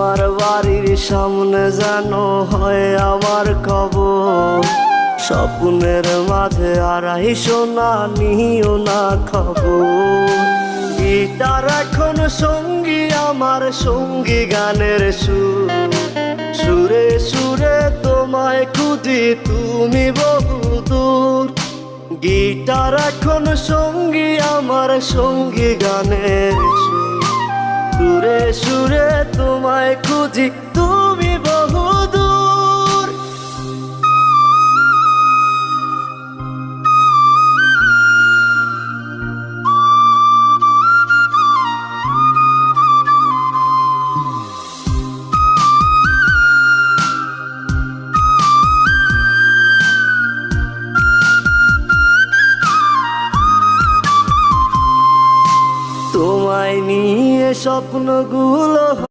তোমার বাড়ির সামনে যেন হয় আমার কবর। স্বপ্নের মাঝে আড়াইশো না নিও না খবর। গিটার এখন সঙ্গী আমার, সঙ্গী গানের সুর। সুরে সুরে তোমায় খুঁজি তুমি বহুদূর। গিটার এখন সঙ্গী আমার, সঙ্গী গানের সুর। সুরে সুরে তোমায় খুঁজি তুমি বহুদূর। তোমায় নিয়ে স্বপ্নগুলো